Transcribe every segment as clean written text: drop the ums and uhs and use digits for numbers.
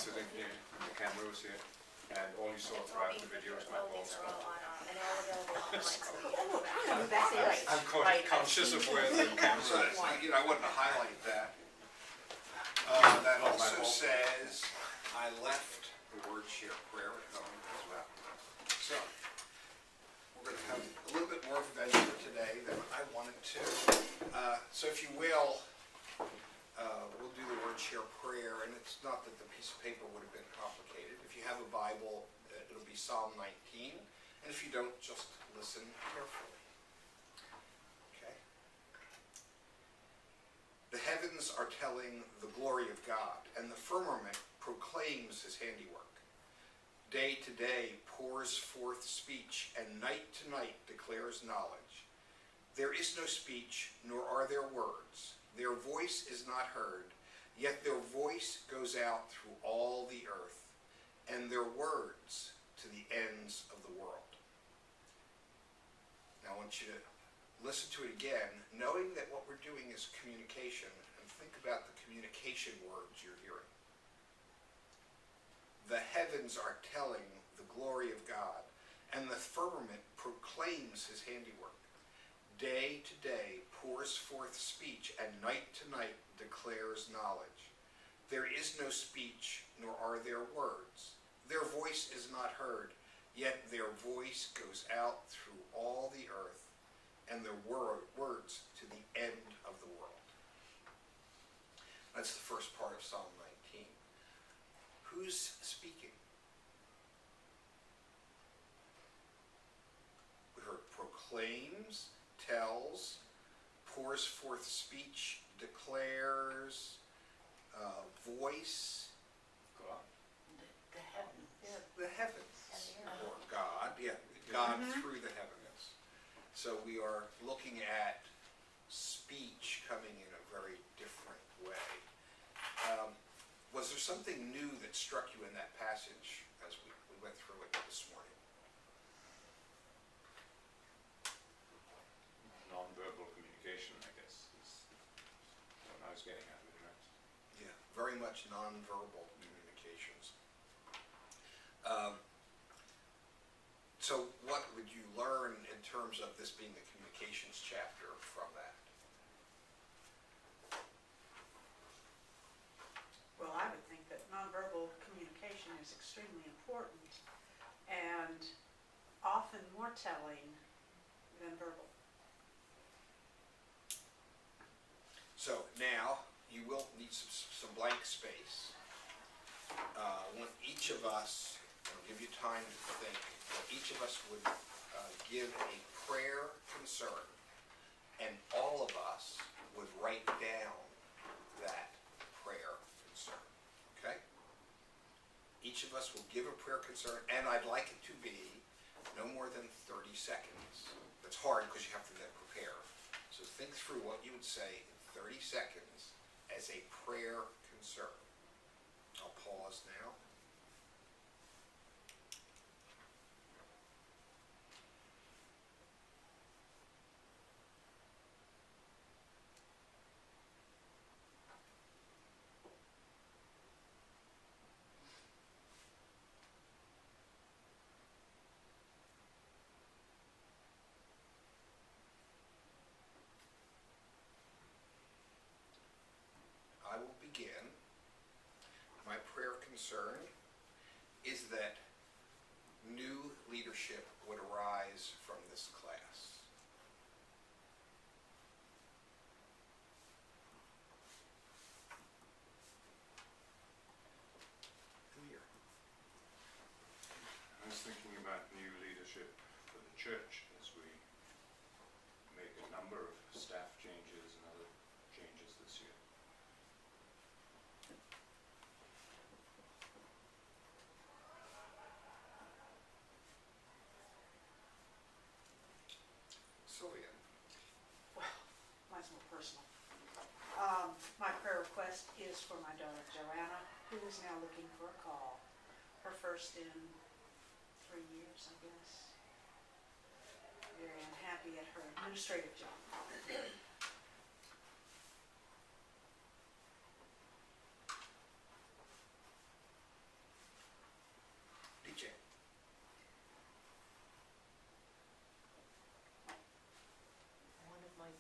sitting here, and the camera was here, and all you saw throughout the video was my bald These are spot. all on, and they're all available online. I know that. I'm conscious of where the camera So, is. I wanted to highlight that. That Oh, my also fault. says, I left the word share prayer at home as well. So, we're going to have a little bit more of a venue for today than I wanted to. So if you will, we'll do the word share prayer, and it's not that the piece of paper would have been complicated. If you have a Bible, it'll be Psalm 19, and if you don't, just listen carefully. Okay? The heavens are telling the glory of God, and the firmament proclaims his handiwork. Day to day pours forth speech, and night to night declares knowledge. There is no speech, nor are there words. Their voice is not heard, yet their voice goes out through all the earth, and their words to the ends of the world. Now I want you to listen to it again, knowing that what we're doing is communication, and think about the communication words you're hearing. The heavens are telling the glory of God, and the firmament proclaims his handiwork. Day to day pours forth speech, and night to night declares knowledge. There is no speech, nor are there words. Their voice is not heard, yet their voice goes out through all the earth, and their words to the end of the world. That's the first part of Psalm 19. Who's speaking? We heard proclaims, tells, pours forth speech, declares, voice. God. The heavens. The heavens, or God, God through the heavens. So we are looking at speech coming in a very different way. Was there something new that struck you in that passage as we went through it this morning? Non-verbal communication, I guess, is what I was getting at with that. Yeah, very much nonverbal communications. So what would you learn in terms of this being the communications chapter from that? Well, I would think that nonverbal communication is extremely important and often more telling than verbal. So now you will need some blank space. I want each of us, I'll give you time to think, each of us would give a prayer concern, and all of us would write down that prayer concern, okay? Each of us will give a prayer concern, and I'd like it to be no more than 30 seconds. That's hard because you have to then prepare. So think through what you would say in 30 seconds as a prayer concern. I'll pause now. I will begin. My prayer concern is that new leadership would arise from this class. Here. I was thinking about new leadership for the church as we make a number of staff changes and other changes this year. Sylvia. Well, mine's more personal. My prayer request is for my daughter Joanna, who is now looking for a call. Her first in 3 years, I guess. Very unhappy at her administrative job.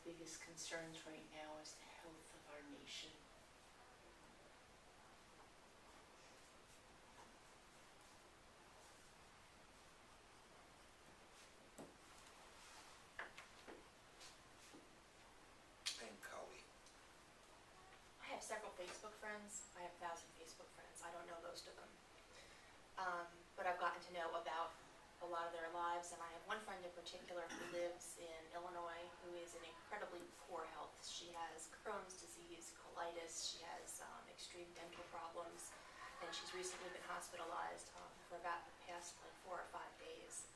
biggest concerns right now is the health of our nation. And Cully. I have several Facebook friends. I have 1,000 Facebook friends. I don't know most of them. But I've gotten to know about a lot of their lives, and I have one friend in particular who lives in Illinois who is in incredibly poor health. She has Crohn's disease, colitis, she has extreme dental problems, and she's recently been hospitalized for about the past 4 or 5 days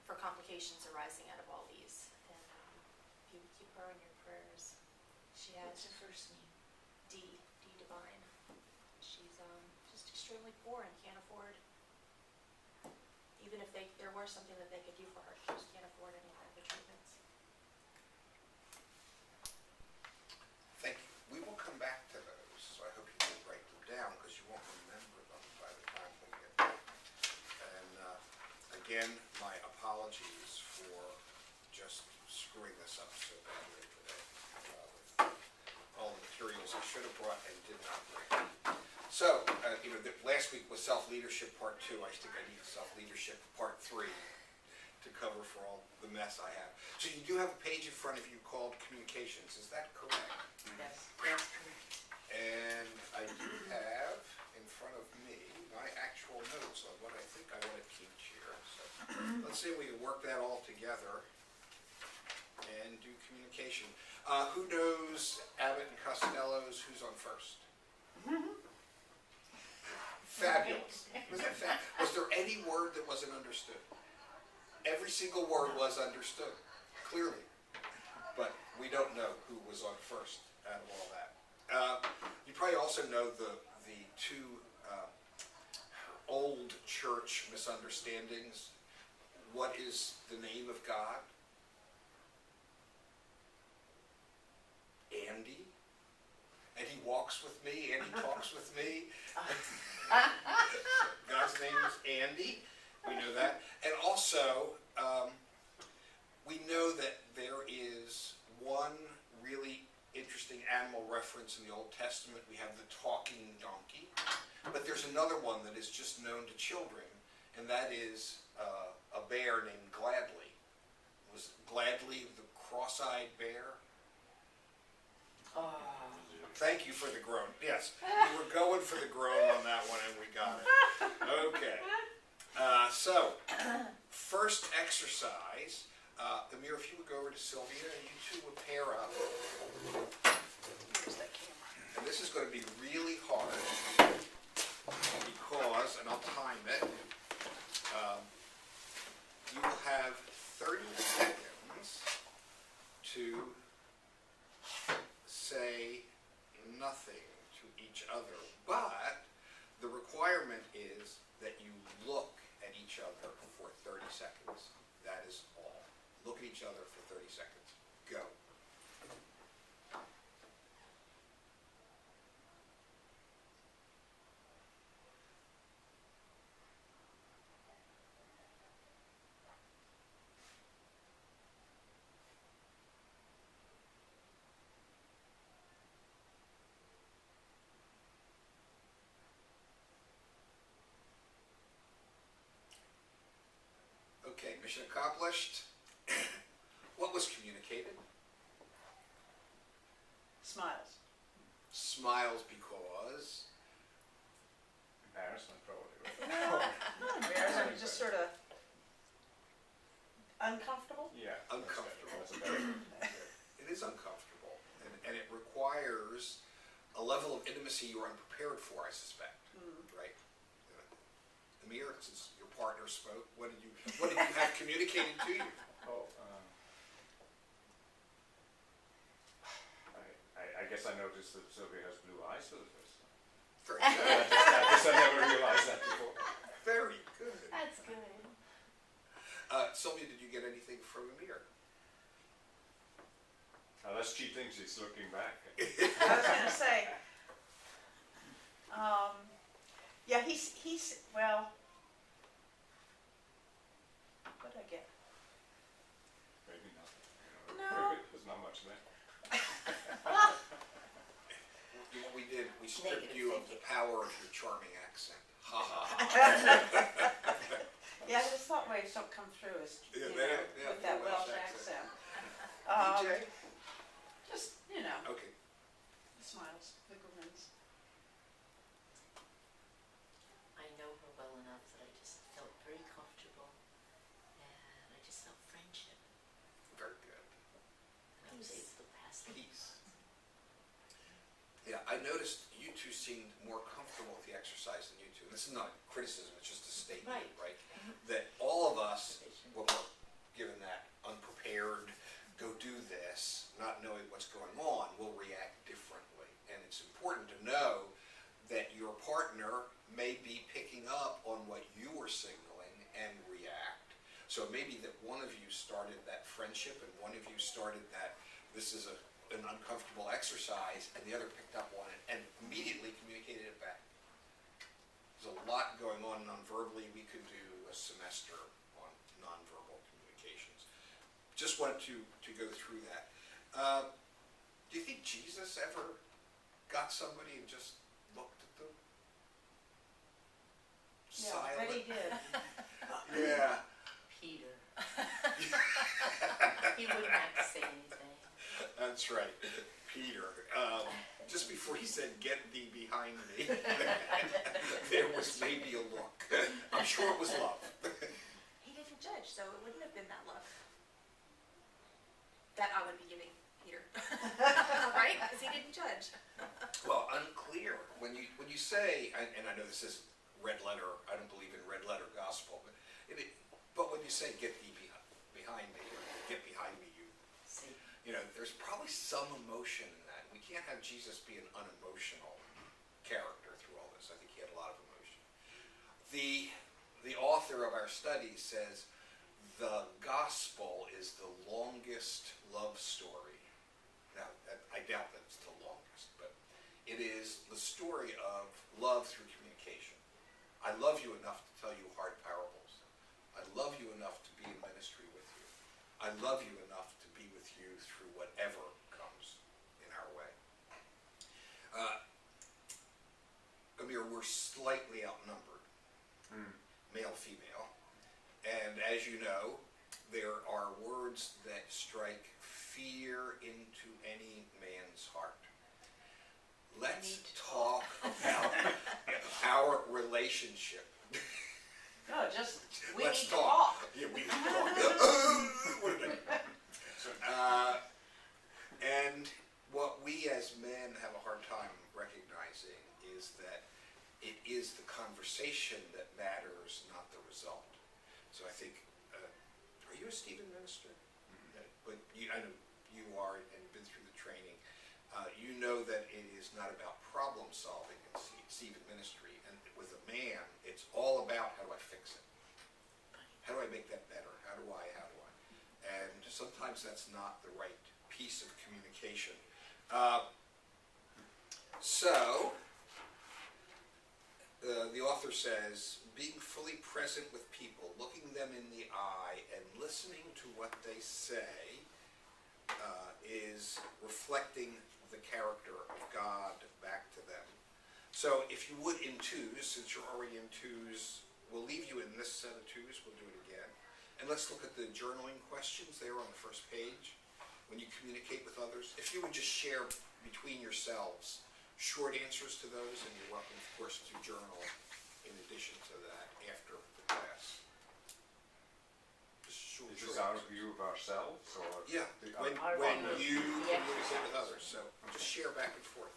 for complications arising out of all these. And if you would keep her in your prayers. She has What's her first name? D Divine. She's just extremely poor and can't afford, even if there were something that they could do for her, she just can't afford any of the treatments. Thank you. We will come back to those, so I hope you will write them down, because you won't remember them by the time we get there. And again, my apologies for just screwing this up so badly today. With all the materials I should have brought and did not bring. So, last week was self-leadership part 2. I think I need self-leadership part 3 to cover for all the mess I have. So you do have a page in front of you called Communications, is that correct? Yes, that's correct. And I do have in front of me my actual notes on what I think I want to teach here. So let's see if we can work that all together and do communication. Who knows Abbott and Costello's Who's on First? Fabulous. Was there any word that wasn't understood? Every single word was understood, clearly. But we don't know who was on first out of all that. You probably also know the two old church misunderstandings. What is the name of God? Andy. And he walks with me, and he talks with me. God's name is Andy. We know that. And also, we know that there is one really interesting animal reference in the Old Testament. We have the talking donkey. But there's another one that is just known to children, and that is a bear named Gladly. Was Gladly the cross-eyed bear? Thank you for the groan. Yes, we were going for the groan on that one, and we got it. Okay. So, first exercise. Amir, if you would go over to Sylvia, and you two would pair up. Here's that camera. And this is going to be really hard because, and I'll time it, you will have 30 seconds to say nothing to each other, but the requirement is that you look at each other for 30 seconds. That is all. Look at each other for 30 seconds. Go. Okay, mission accomplished. What was communicated? Smiles. Smiles because... Embarrassment, probably. Not embarrassing, just sort of uncomfortable. Yeah. Uncomfortable. That's a better word. It is uncomfortable, and it requires a level of intimacy you are unprepared for, I suspect, right? Amir, since your partner spoke, what did you have communicated to you? Oh, I guess I noticed that Sylvia has blue eyes for the first time. Very I good. guess I never realized that before. Very good. That's good. Sylvia, did you get anything from Amir? Unless she thinks he's looking back. I was gonna say, yeah, he's, well, what did I get? Maybe nothing. No, strip Negative you of the thinking. power of your charming accent. Ha ha ha. Yeah, I just thought waves don't come through as, Yeah, you they know, don't- yeah, with that the Welsh Welsh accent. accent. DJ? Just, you know, Okay. smiles, the grins. I know her well enough that I just felt very comfortable, and I just felt friendship, Very good. and I was able to pass that. Peace. Yeah, I noticed you two seemed more comfortable with the exercise than you two. This is not a criticism, it's just a statement, Right. right? That all of us, when we're given that unprepared, go do this, not knowing what's going on, will react differently. And it's important to know that your partner may be picking up on what you were signaling and react. So maybe that one of you started that friendship and one of you started that this is an uncomfortable exercise, and the other picked up on it and immediately communicated it back. There's a lot going on non-verbally. We could do a semester on non-verbal communications. Just wanted to go through that. Do you think Jesus ever got somebody and just looked at them? Yeah, I bet he did. Yeah. Peter. He wouldn't have to say anything. That's right, Peter. Just before he said, "Get thee behind me," there was maybe a look. I'm sure it was love. He didn't judge, so it wouldn't have been that love that I would be giving Peter, right? Because he didn't judge. Well, unclear. When you say, and I know this isn't red letter, I don't believe in red letter gospel, but when you say, "Get thee behind me," or "Get behind me," See, there's probably some emotion in that. We can't have Jesus be an unemotional character through all this. I think he had a lot of emotion. The author of our study says the gospel is the longest love story. Now, I doubt that it's the longest, but it is the story of love through communication. I love you enough to tell you hard parables. I love you enough to be in ministry with you. I love you enough to be with you through whatever comes in our way. Amir, we're slightly outnumbered, male, female, and as you know, there are words that strike fear into any man's heart. Let's talk about our relationship. No, just, we Let's need to talk. Yeah, we need to talk. What did I do? And what we as men have a hard time recognizing is that it is the conversation that matters, not the result. So I think, are you a Stephen minister? But I know you are and been through the training. You know that it is not about problem solving in Stephen ministry. And with a man, it's all about how do I fix it? How do I make that better? How do I? And sometimes that's not the right piece of communication. So, the author says, being fully present with people, looking them in the eye and listening to what they say is reflecting the character of God back to them. So if you would in twos, since you're already in twos, we'll leave you in this set of twos, we'll do it again. And let's look at the journaling questions there on the first page. When you communicate with others, if you would just share between yourselves short answers to those, and you're welcome, of course, to journal in addition to that after the class. Just short Is this our answers. view of ourselves, or? Yeah, when others? you The communicate with others, so just share back and forth.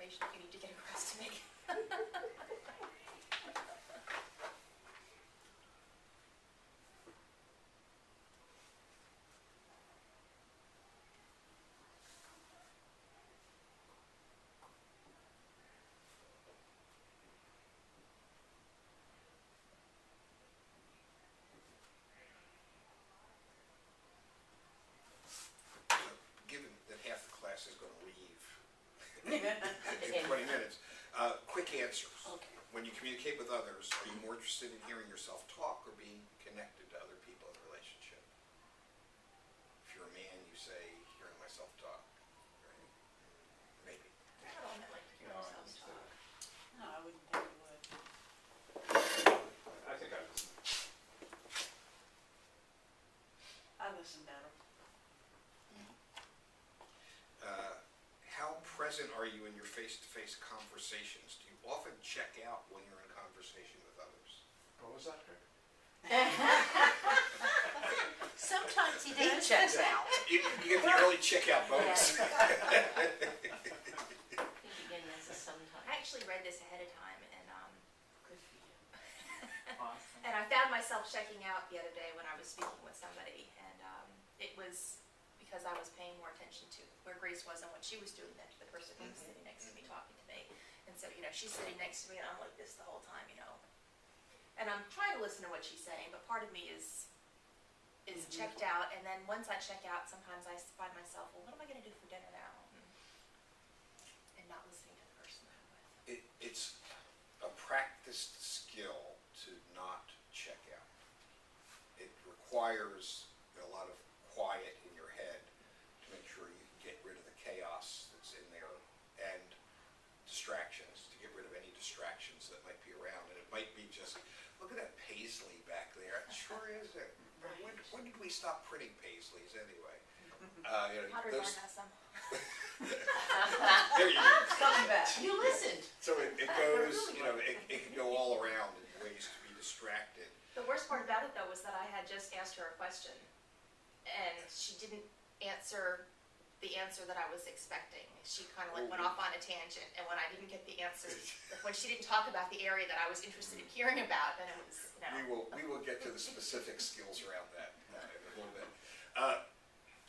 information if you need to get across to me. Given that half the class is going to leave In- in 20 minutes, quick answers. Okay. When you communicate with others, are you more interested in hearing yourself talk or being connected to other people in a relationship? If you're a man, you say, hearing myself talk, right? Maybe. I don't like to hear No, I ourselves understand. talk. No, I wouldn't think you would. I think I listen. I listen better. How present are you in your face-to-face conversations? Do you often check out when you're in conversation with others? What was that, Kirk? Sometimes he He does. checks out. You get the early checkout bonus. I think again, that's a sometimes. I actually read this ahead of time, Good for you. Awesome. and I found myself checking out the other day when I was speaking with somebody, and it was because I was paying more attention to where Grace was and what she was doing than to the person who was sitting next to me talking to me. And so, she's sitting next to me and I'm like this the whole time, And I'm trying to listen to what she's saying, but part of me is checked out. And then once I check out, sometimes I find myself, well, what am I going to do for dinner now? And not listening to the person I'm with. It's a practiced skill to not check out. It requires a lot of quiet in your head to make sure you can get rid of the chaos that's in there and distractions, to get rid of any distractions that might be around. And it might be just, look at that paisley back there. It sure is. When did we stop printing paisleys anyway? Pottery Those, Barn has some. there you go. Coming back. You listened. So it goes, it can go all around in ways to be distracted. The worst part about it, though, was that I had just asked her a question, and she didn't answer the answer that I was expecting. She kind of went off on a tangent, and when I didn't get the answer, when she didn't talk about the area that I was interested in hearing about, then it was, We will get to the specific skills around that in a little bit.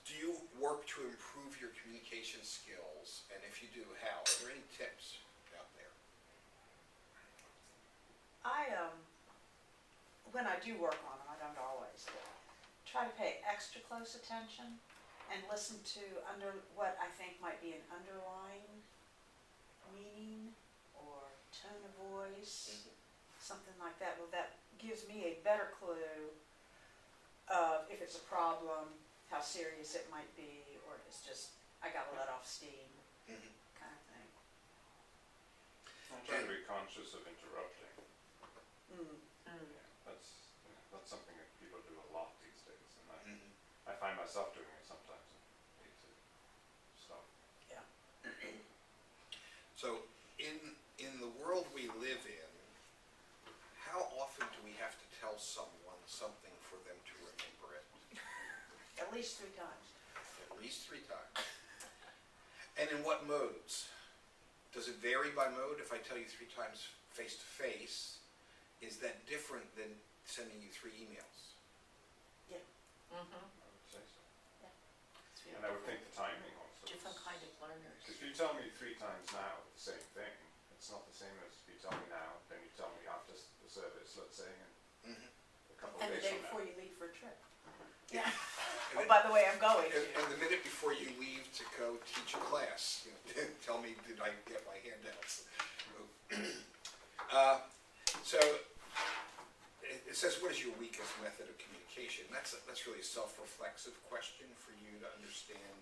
Do you work to improve your communication skills? And if you do, how? Are there any tips out there? When I do work on them, I don't always, but try to pay extra close attention and listen to what I think might be an underlying meaning or tone of voice, something like that. Well, that gives me a better clue of if it's a problem, how serious it might be, or if it's just, I gotta let off steam, kind of thing. I'm trying to be conscious of interrupting. Mm. That's something that people do a lot these days, and I find myself doing it sometimes. I need to stop. Yeah. So in the world we live in, how often do we have to tell someone something for them to remember it? At least 3 times. At least 3 times. And in what modes? Does it vary by mode? If I tell you 3 times face to face, is that different than sending you 3 emails? Mm-hmm. I would say so. It's And I would think the timing also. different kind of learners. Because if you tell me 3 times now the same thing, it's not the same as if you tell me now, then you tell me after the service, let's say, and a couple of And the days day from before now. you leave for a trip. Yeah. Oh, by the way, I'm going. And the minute before you leave to go teach a class, tell me, did I get my handouts? So it says, what is your weakest method of communication? That's really a self-reflexive question for you to understand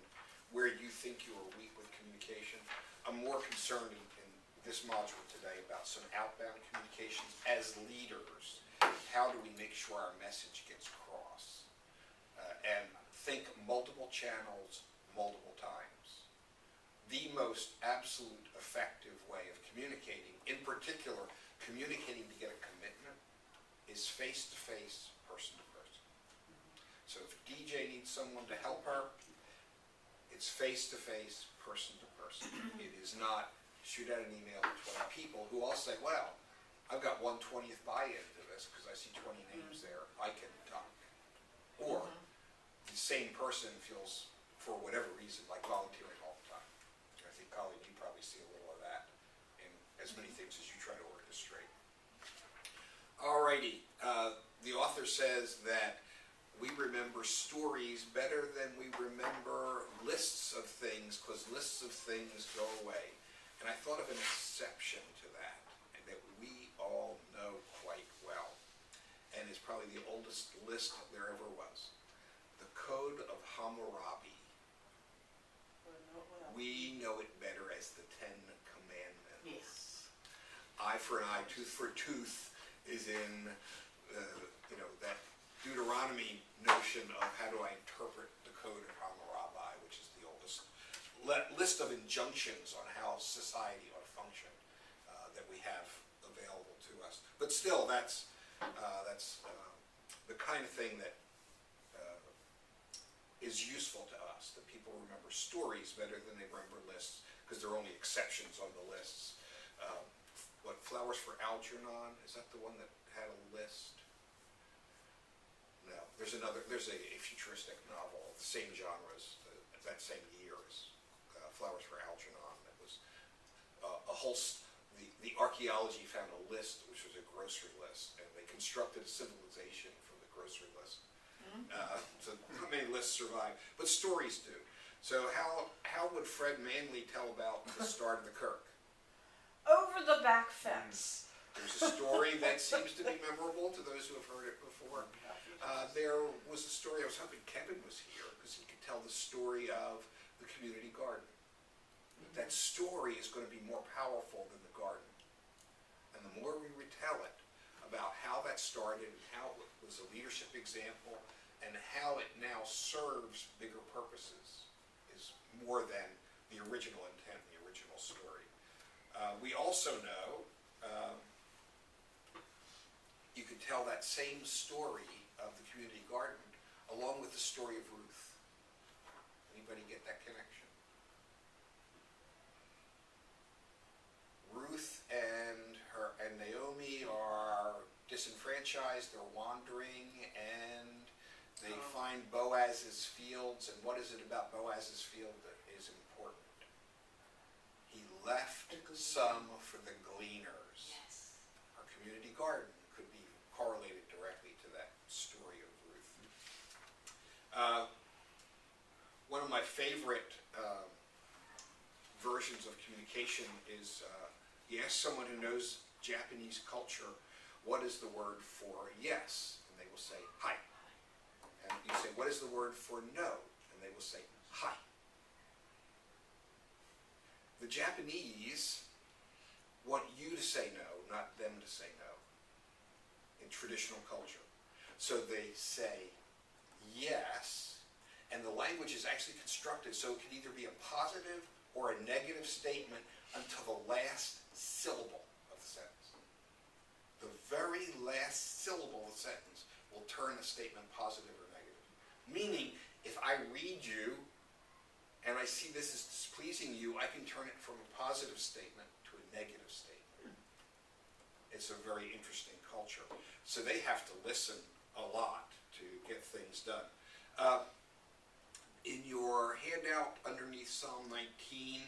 where you think you are weak with communication. I'm more concerned in this module today about some outbound communications as leaders. How do we make sure our message gets across? And think multiple channels, multiple times. The most absolute effective way of communicating, in particular, communicating to get a commitment, is face-to-face, person-to-person. So if DJ needs someone to help her, it's face-to-face, person-to-person. It is not, shoot out an email to 20 people who all say, well, I've got 1/20th buy-in to this because I see 20 names there, I can talk. Or the same person feels, for whatever reason, like volunteering all the time. I think, Colleen, you probably see a little of that in as many things as you try to orchestrate. Alrighty, the author says that we remember stories better than we remember lists of things, because lists of things go away. And I thought of an exception to that, and that we all know quite well, and is probably the oldest list there ever was. The Code of Hammurabi. We know it better as the Ten Commandments. Yes. Eye for an eye, tooth for a tooth is in, that Deuteronomy notion of how do I interpret the Code of Hammurabi, which is the oldest list of injunctions on how society ought to function that we have available to us. But still, that's the kind of thing that is useful to us, that people remember stories better than they remember lists, because there are only exceptions on the lists. Flowers for Algernon, is that the one that had a list? No, there's a futuristic novel, the same genres, that same year as Flowers for Algernon, that was the archaeology found a list, which was a grocery list, and they constructed a civilization from the grocery list. So not many lists survive, but stories do. So how would Fred Manley tell about the start of the Kirk? Over the back fence. There's a story that seems to be memorable to those who have heard it before. There was a story, I was hoping Kevin was here, because he could tell the story of the community garden. That story is going to be more powerful than the garden. And the more we retell it about how that started, and how it was a leadership example, and how it now serves bigger purposes, is more than the original intent, the original story. We also know you could tell that same story of the community garden along with the story of Ruth. Anybody get that connection? Ruth and Naomi are disenfranchised, they're wandering, and they find Boaz's fields. And what is it about Boaz's field that is important? He left some for the gleaners. Yes. Our community garden could be correlated directly to that story of Ruth. One of my favorite versions of communication is you ask someone who knows Japanese culture, what is the word for yes? And they will say, hi. And you say, what is the word for no? And they will say, hi. The Japanese want you to say no, not them to say no, in traditional culture. So they say yes, and the language is actually constructed so it can either be a positive or a negative statement until the last syllable of the sentence. The very last syllable of the sentence will turn the statement positive or negative. Meaning, if I read you and I see this is displeasing you, I can turn it from a positive statement to a negative statement. It's a very interesting culture. So they have to listen a lot to get things done. In your handout underneath Psalm 19,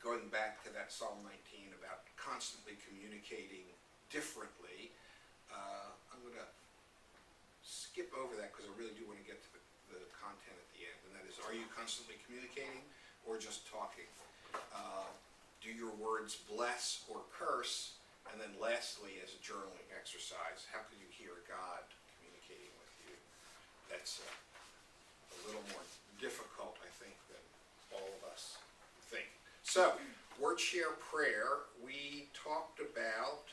going back to that Psalm 19 about constantly communicating differently, I'm going to skip over that because I really do want to get to the content at the end, and that is, are you constantly communicating or just talking? Do your words bless or curse? And then lastly, as a journaling exercise, how can you hear God communicating with you? That's a little more difficult, I think, than all of us think. So, word share prayer, we talked about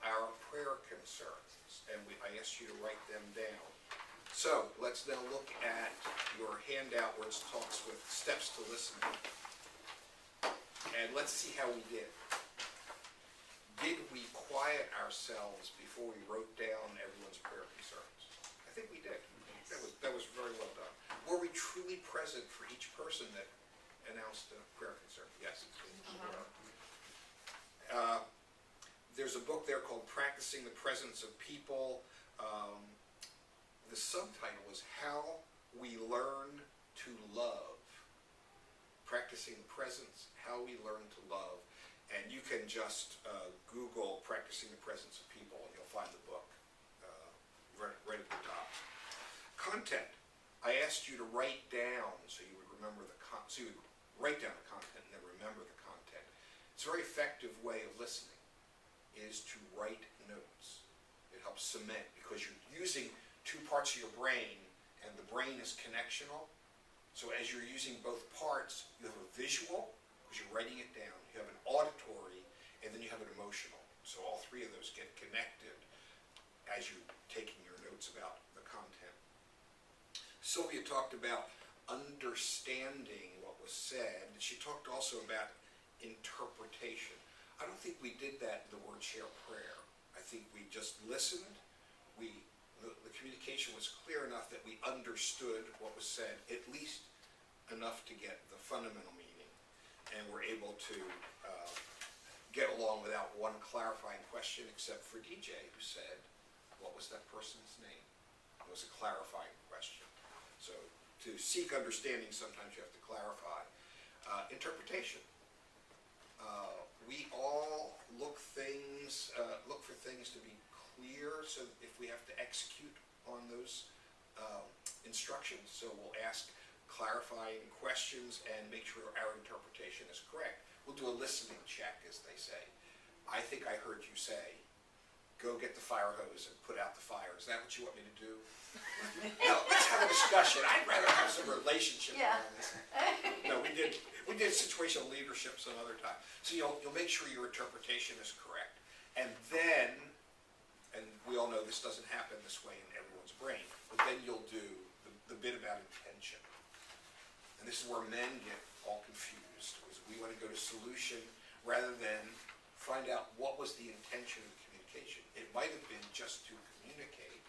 our prayer concerns, and I asked you to write them down. So, let's now look at your handout where it talks with steps to listening. And let's see how we did. Did we quiet ourselves before we wrote down everyone's prayer concerns? I think we did. Yes. That was very well done. Were we truly present for each person that announced a prayer concern? Yes. book there called Practicing the Presence of People. The subtitle was How We Learn to Love. Practicing the Presence, How We Learn to Love. And you can just Google Practicing the Presence of People and you'll find the book right at the top. Content. I asked you to write down so you would remember so you would write down the content and then remember the content. It's a very effective way of listening is to write notes. It helps cement because you're using two parts of your brain and the brain is connectional. So as you're using both parts, you have a visual because you're writing it down. You have an auditory and then you have an emotional. So all three of those get connected as you're taking your notes about the content. Sylvia talked about understanding what was said. She talked also about interpretation. I don't think we did that in the word share prayer. I think we just listened. The communication was clear enough that we understood what was said, at least enough to get the fundamental meaning, and were able to get along without one clarifying question, except for DJ, who said, what was that person's name? It was a clarifying question. So to seek understanding, sometimes you have to clarify. Interpretation. We all look for things to be clear, so if we have to execute on those instructions, so we'll ask clarifying questions and make sure our interpretation is correct. We'll do a listening check, as they say. I think I heard you say, go get the fire hose and put out the fire. Is that what you want me to do? No, let's have a discussion. I'd rather have some relationship Yeah. around this. No, we did situational leadership some other time. So you'll make sure your interpretation is correct. And then, and we all know this doesn't happen this way in everyone's brain, but then you'll do the bit about intention. And this is where men get all confused, because we want to go to solution rather than find out what was the intention of the communication. It might have been just to communicate,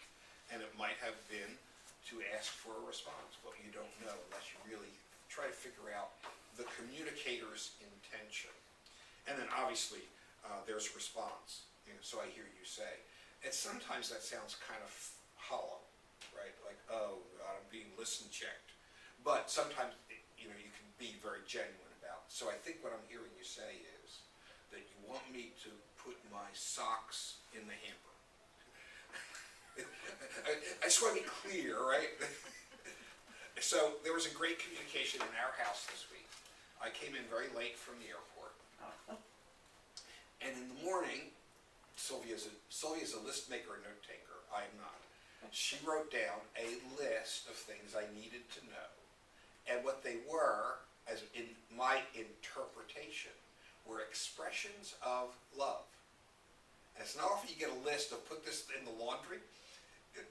and it might have been to ask for a response, but you don't know unless you really try to figure out the communicator's intention. And then obviously there's response. So I hear you say. And sometimes that sounds kind of hollow, right? Like, oh God, I'm being listen checked. But sometimes you can be very genuine about it. So I think what I'm hearing you say is that you want me to put my socks in the hamper. I just want to be clear, right? So there was a great communication in our house this week. I came in very late from the airport. And in the morning, Sylvia's a list maker and note taker. I am not. She wrote down a list of things I needed to know. And what they were, as in my interpretation, were expressions of love. And it's not often you get a list of put this in the laundry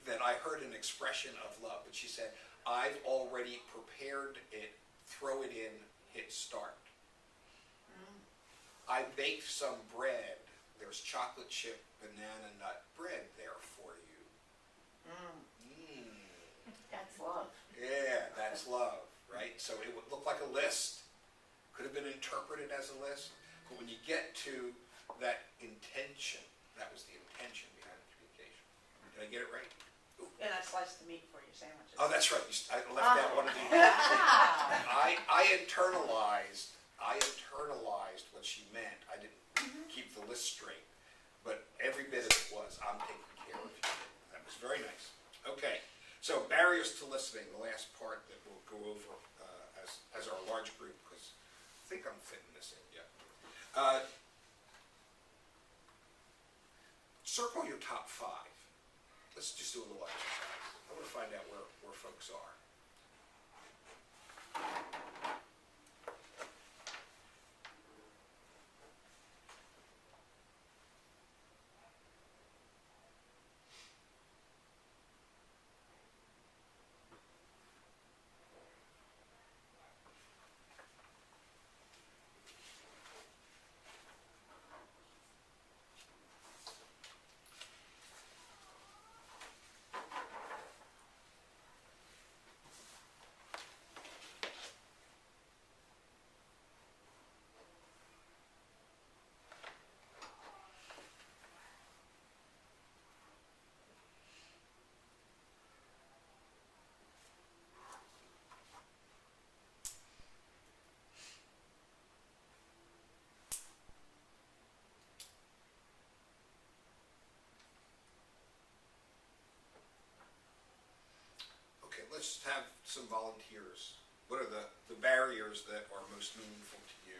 that I heard an expression of love. But she said, I've already prepared it, throw it in, hit start. I baked some bread. There's chocolate chip banana nut bread there for you. That's love. Yeah, that's love, right? So it would look like a list. Could have been interpreted as a list. But when you get to that intention, that was the intention behind the communication. Did I get it right? Ooh. And I sliced the meat for you, sandwiches. Oh, that's right. I left out one of the. I internalized what she meant. I didn't keep the list straight, but every bit of it was, I'm taking care of you. That was very nice. Okay, so barriers to listening, the last part that we'll go over as our large group, because I think I'm fitting this in yet. Circle your top 5. Let's just do a little exercise. I want to find out where folks are. let's have some volunteers. What are the barriers that are most meaningful to you?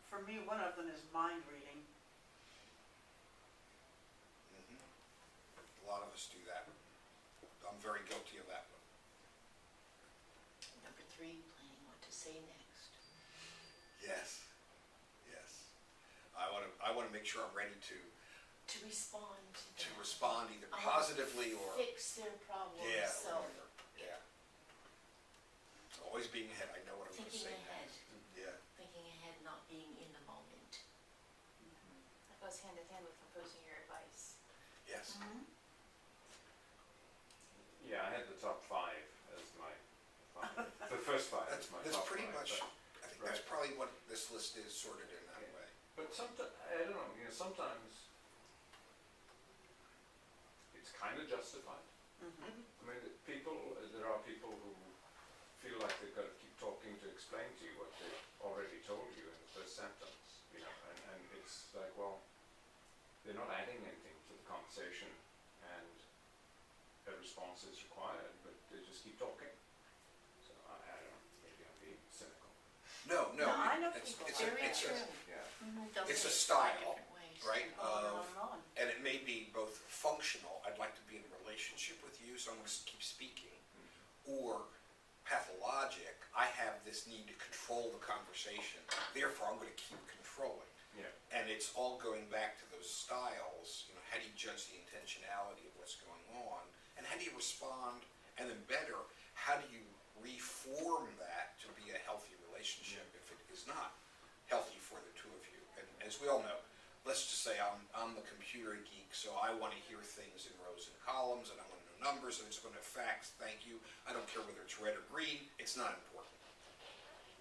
For me, one of them is mind reading. A lot of us do that. I'm very guilty of that one. Number 3, planning what to say next. Yes, yes. I want to make sure I'm ready to respond to them. respond either I wanna positively or fix their problems. yeah, So whatever. Yeah. Always being ahead. I know what I'm going to thinking say ahead, next. Yeah. thinking ahead, not being in the moment. That goes hand in hand with proposing your advice. Yes. Yeah, I had the top 5 as my the first 5 That's, as my that's top pretty 5. much. I think that's right. probably what this list is sorted in that Yeah. way. But sometimes, I don't know, sometimes it's kind of justified. I mean, there are people who feel like they've got to keep talking to explain to you what they've already told you in the first sentence, and it's like, well, they're not adding anything to the conversation, and a response is required, but they just keep talking. So I don't know, maybe I'm being cynical. No. No, I know it's, people it's, like a, Very it's, true. Yeah. It's a They'll say it 5 style, different ways. right? On and on. And it may be both functional, I'd like to be in a relationship with you, so I'm going to keep speaking, or pathologic, I have this need to control the conversation, therefore I'm going to keep controlling. Yeah. And it's all going back to those styles, how do you judge the intentionality of what's going on, and how do you respond, and then better, how do you reform that to be a healthy relationship if it is not healthy for the two of you. And as we all know, let's just say I'm the computer geek, so I want to hear things in rows and columns, and I want to know numbers, and it's going to facts, thank you. I don't care whether it's red or green, it's not important.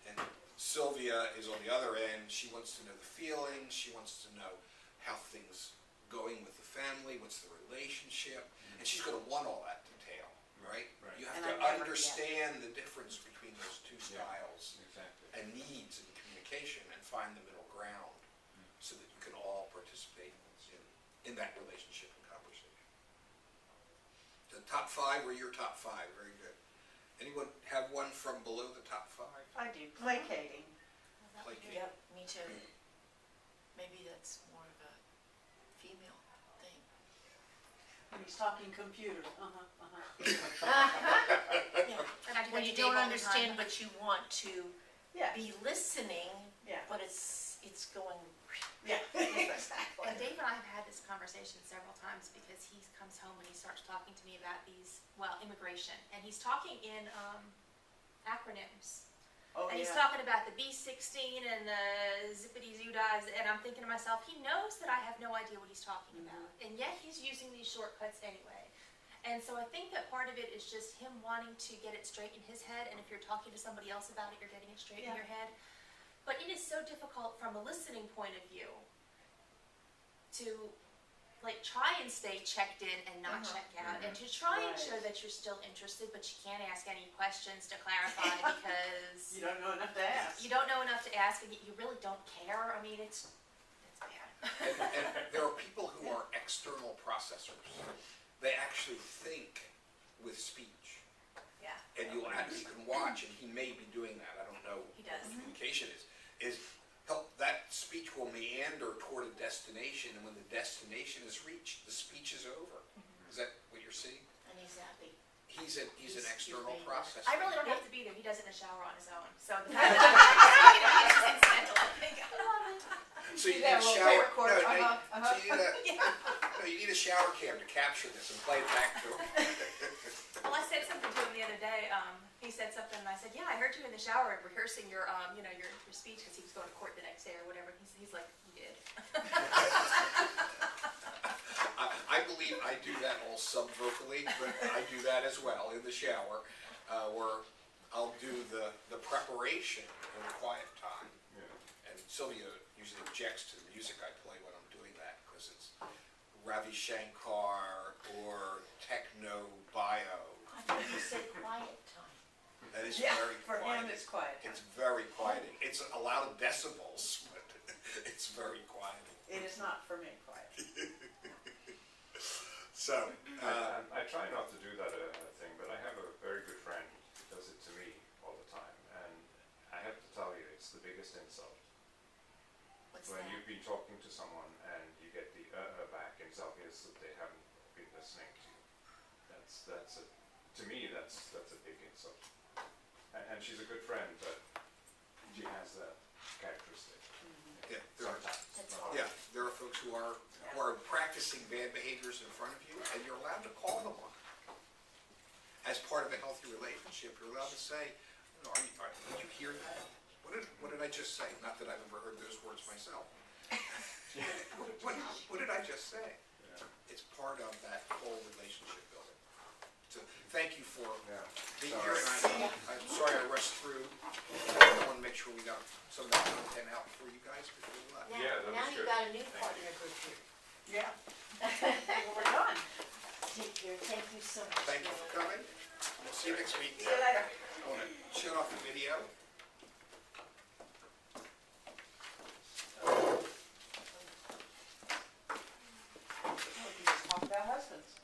And Sylvia is on the other end, she wants to know the feelings, she wants to know how things going with the family, what's the relationship, and she's going to want all that detail, right? Right. You have And to I never understand the difference between those two Yeah. styles Exactly. and needs in communication and find the middle ground so that you can all participate in that relationship and conversation. The top 5 were your top 5, very good. Anyone have one from below the top 5? I do, placating. Placating. Yep, me too. Maybe that's more of a female thing. When he's talking computer, Yeah. And I do When that you to Dave don't all the understand, time. but you want to Yeah, be listening, yeah, but it's going. yeah, exactly. And Dave and I have had this conversation several times because he comes home and he starts talking to me about immigration. And he's talking in acronyms. Oh, And he's yeah. talking about the B-16 and the zippity-zoo-das, and I'm thinking to myself, he knows that I have no idea what he's talking about, and yet he's using these shortcuts anyway. And so I think that part of it is just him wanting to get it straight in his head, and if you're talking to somebody else about it, you're getting it straight in Yeah. your head. But it is so difficult from a listening point of view to try and stay checked in and not check out, and to try and show Right. that you're still interested, but you can't ask any questions to clarify because You don't know enough to ask. you don't know enough to ask, and you really don't care. I mean, it's bad. And there are people who are external processors. They actually think with speech. Yeah, And you can watch, and he may be doing that, I don't know he does. what communication is that speech will meander toward a destination, and when the destination is reached, the speech is over. Is that what you're seeing? And he's happy. He's an He's external being- processor. I really don't have to be there. He does it in the shower on his own. So the fact that I'm just incidental, I think. So you need Yeah, a little shower, tape recorder, so you need a shower cam to capture this and play it back to him. Well, I said something to him the other day. He said something, and I said, "Yeah, I heard you in the shower rehearsing your speech because he was going to court the next day or whatever." He's like, "You did." I believe I do that all sub-vocally, but I do that as well in the shower, where I'll do the preparation in the quiet time. Yeah. And Sylvia usually objects to the music I play when I'm doing that because it's Ravi Shankar or techno bio. I thought you said quiet time. That is Yeah, very for quiet. him it's quiet. It's very quieting. It's a lot of decibels, but it's very quieting. It is not for me quiet. So So, I try not to do that thing, but I have a very good friend who does it to me all the time, and I have to tell you, it's the biggest insult. What's When that? you've been talking to someone and you get the back, it's obvious that they haven't been listening to you. To me, that's a big insult. And she's a good friend, but she has that characteristic. yeah, there are, Sometimes. That's not all. always. yeah, there are folks who are practicing bad behaviors in front of you, and you're allowed to call them on it. As part of a healthy relationship, you're allowed to say, did you hear that? What did I just say? Not that I've ever heard those words myself. What did I just say? Yeah. It's part of that whole relationship building. So thank you for Yeah. being Sorry. here, and I'm sorry I rushed through. I want to make sure we got some of that content out for you guys before we left. Yeah, that Now was you've good. got a new Thank partner group here. Yeah. We're done. Take care, thank you so much. Thank you for coming. We'll see you next week. See you later. I want to shut off the video. We can just talk about husbands.